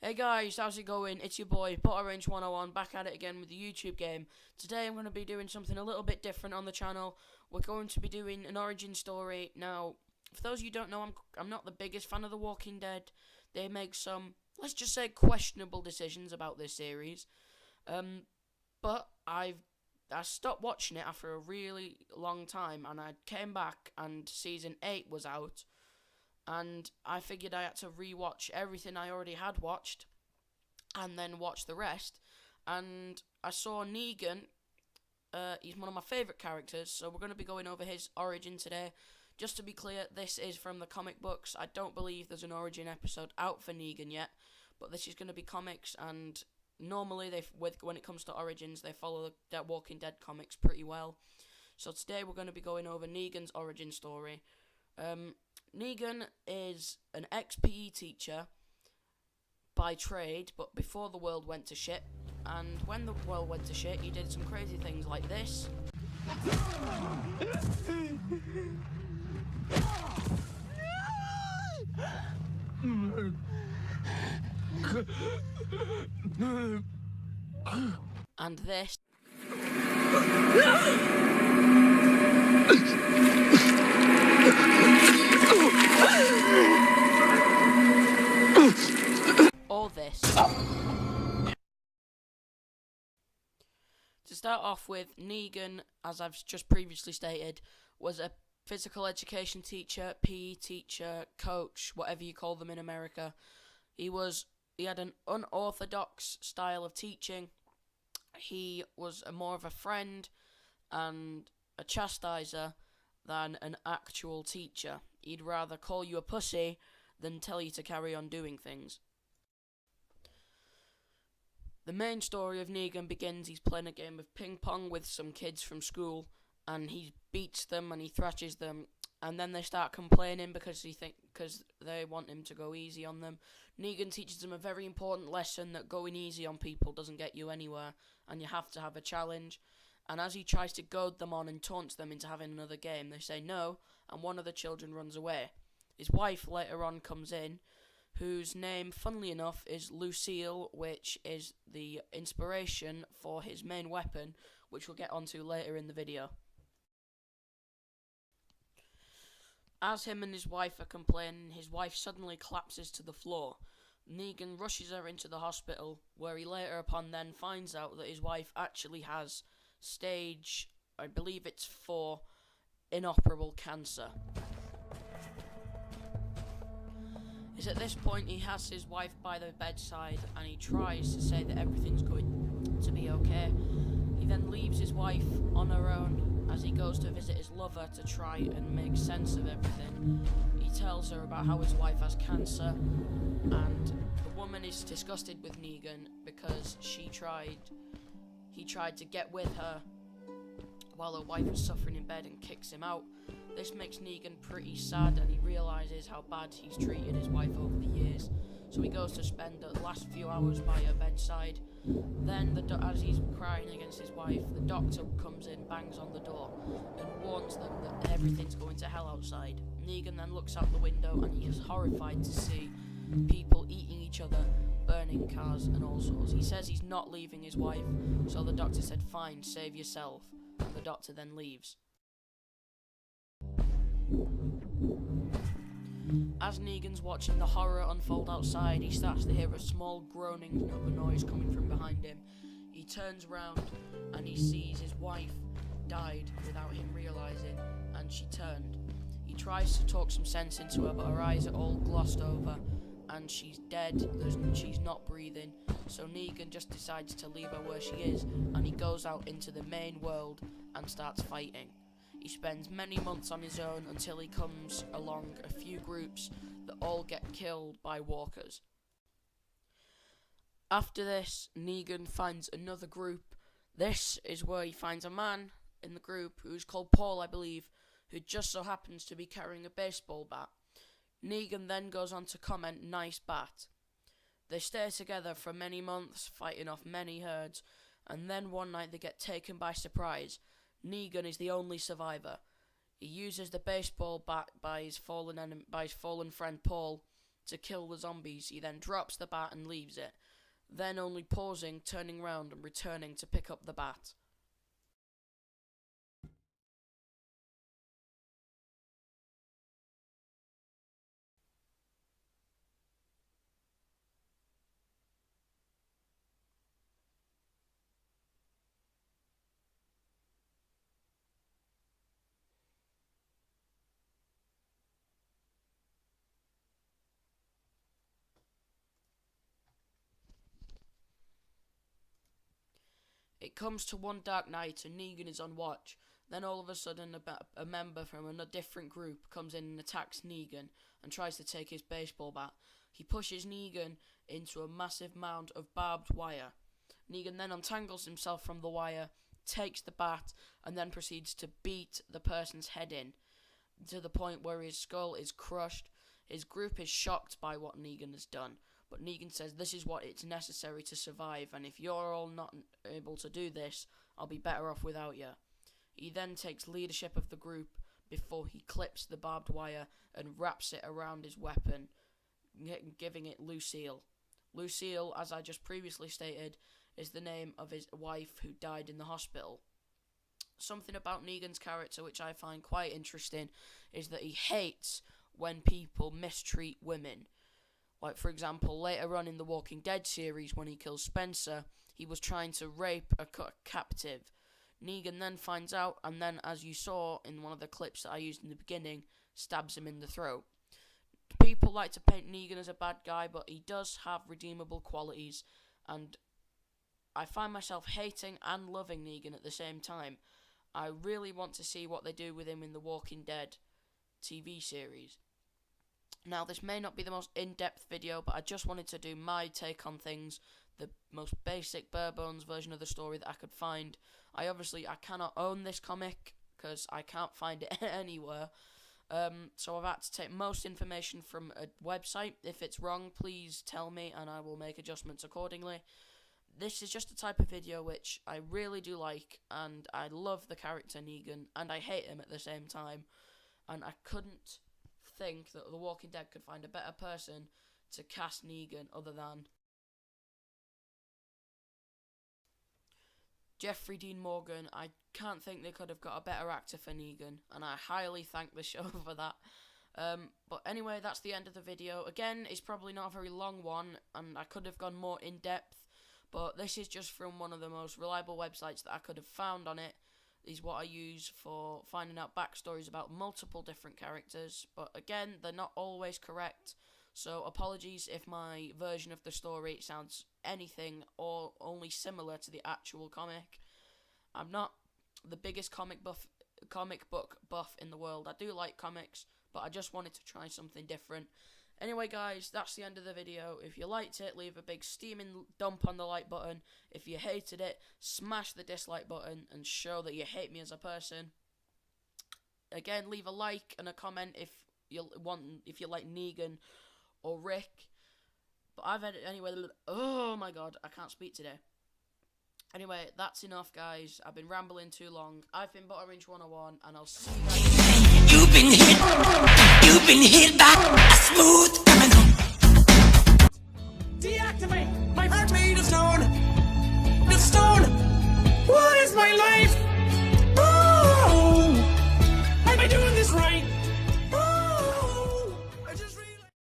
Hey guys, how's it going? It's your boy, ButterRange101, back at it again with the YouTube game. Today I'm going to be doing something a little bit different on the channel. We're going to be doing an origin story. Now, for those of you who don't know, I'm not the biggest fan of The Walking Dead. They make some, let's just say, questionable decisions about this series. But I stopped watching it after a really long time, and I came back and Season 8 was out. And I figured I had to rewatch everything I already had watched and then watch the rest. And I saw Negan. He's one of my favourite characters, so we're going to be going over his origin today. Just to be clear, this is from the comic books. I don't believe there's an origin episode out for Negan yet, but this is going to be comics, and normally when it comes to origins, they follow the Walking Dead comics pretty well. So today we're going to be going over Negan's origin story. Negan is an ex-PE teacher by trade, but before the world went to shit. And when the world went to shit, he did some crazy things like this. And this. Or this. To start off with, Negan, as I've just previously stated, was a physical education teacher, PE teacher, coach, whatever you call them in America. He had an unorthodox style of teaching. He was more of a friend and a chastiser than an actual teacher. He'd rather call you a pussy than tell you to carry on doing things. The main story of Negan begins, he's playing a game of ping pong with some kids from school, and he beats them and he thrashes them, and then they start complaining because they want him to go easy on them. Negan teaches them a very important lesson that going easy on people doesn't get you anywhere, and you have to have a challenge. And as he tries to goad them on and taunts them into having another game, they say no, and one of the children runs away. His wife later on comes in, whose name, funnily enough, is Lucille, which is the inspiration for his main weapon, which we'll get onto later in the video. As him and his wife are complaining, his wife suddenly collapses to the floor. Negan rushes her into the hospital, where he later upon then finds out that his wife actually has stage, I believe it's 4, inoperable cancer. It's at this point he has his wife by the bedside and he tries to say that everything's going to be okay. He then leaves his wife on her own as he goes to visit his lover to try and make sense of everything. He tells her about how his wife has cancer, and the woman is disgusted with Negan because he tried to get with her while her wife was suffering in bed and kicks him out. This makes Negan pretty sad, and he realises how bad he's treated his wife over the years. So he goes to spend the last few hours by her bedside. Then, as he's crying against his wife, the doctor comes in, bangs on the door, and warns them that everything's going to hell outside. Negan then looks out the window, and he is horrified to see people eating each other, burning cars, and all sorts. He says he's not leaving his wife, so the doctor said, "Fine, save yourself." And the doctor then leaves. As Negan's watching the horror unfold outside, he starts to hear a small groaning noise coming from behind him. He turns round and he sees his wife died without him realising, and she turned. He tries to talk some sense into her, but her eyes are all glossed over and she's dead. She's not breathing. So Negan just decides to leave her where she is, and he goes out into the main world and starts fighting. He spends many months on his own until he comes along a few groups that all get killed by walkers. After this, Negan finds another group. This is where he finds a man in the group who's called Paul, I believe, who just so happens to be carrying a baseball bat. Negan then goes on to comment, "Nice bat." They stay together for many months, fighting off many herds, and then one night they get taken by surprise. Negan is the only survivor. He uses the baseball bat by his fallen friend Paul to kill the zombies, he then drops the bat and leaves it, then only pausing, turning round and returning to pick up the bat. It comes to one dark night and Negan is on watch. Then all of a sudden a member from a different group comes in and attacks Negan and tries to take his baseball bat. He pushes Negan into a massive mound of barbed wire. Negan then untangles himself from the wire, takes the bat, and then proceeds to beat the person's head in, to the point where his skull is crushed. His group is shocked by what Negan has done, but Negan says this is what it's necessary to survive, and if you're all not able to do this, I'll be better off without you. He then takes leadership of the group before he clips the barbed wire and wraps it around his weapon, giving it Lucille. Lucille, as I just previously stated, is the name of his wife who died in the hospital. Something about Negan's character which I find quite interesting is that he hates when people mistreat women. Like, for example, later on in the Walking Dead series, when he kills Spencer, he was trying to rape a captive. Negan then finds out, and then, as you saw in one of the clips that I used in the beginning, stabs him in the throat. People like to paint Negan as a bad guy, but he does have redeemable qualities, and I find myself hating and loving Negan at the same time. I really want to see what they do with him in the Walking Dead TV series. Now, this may not be the most in-depth video, but I just wanted to do my take on things, the most basic, bare-bones version of the story that I could find. I cannot own this comic, because I can't find it anywhere. So I've had to take most information from a website. If it's wrong, please tell me, and I will make adjustments accordingly. This is just a type of video which I really do like, and I love the character Negan, and I hate him at the same time, and I couldn't think that The Walking Dead could find a better person to cast Negan other than Jeffrey Dean Morgan. I can't think they could have got a better actor for Negan, and I highly thank the show for that. But anyway, that's the end of the video. Again, it's probably not a very long one, and I could have gone more in depth, but this is just from one of the most reliable websites that I could have found on it. Is what I use for finding out backstories about multiple different characters, but again, they're not always correct, so apologies if my version of the story sounds anything or only similar to the actual comic. I'm not the biggest comic book buff in the world. I do like comics, but I just wanted to try something different. Anyway, guys, that's the end of the video. If you liked it, leave a big steaming dump on the like button. If you hated it, smash the dislike button and show that you hate me as a person. Again, leave a like and a comment if you like Negan or Rick. But I've had it anyway. Oh my god, I can't speak today. Anyway, that's enough, guys. I've been rambling too long. I've been ButterOrange101, and I'll see you guys. You've been hit by a smooth criminal. Deactivate my heart made of snow.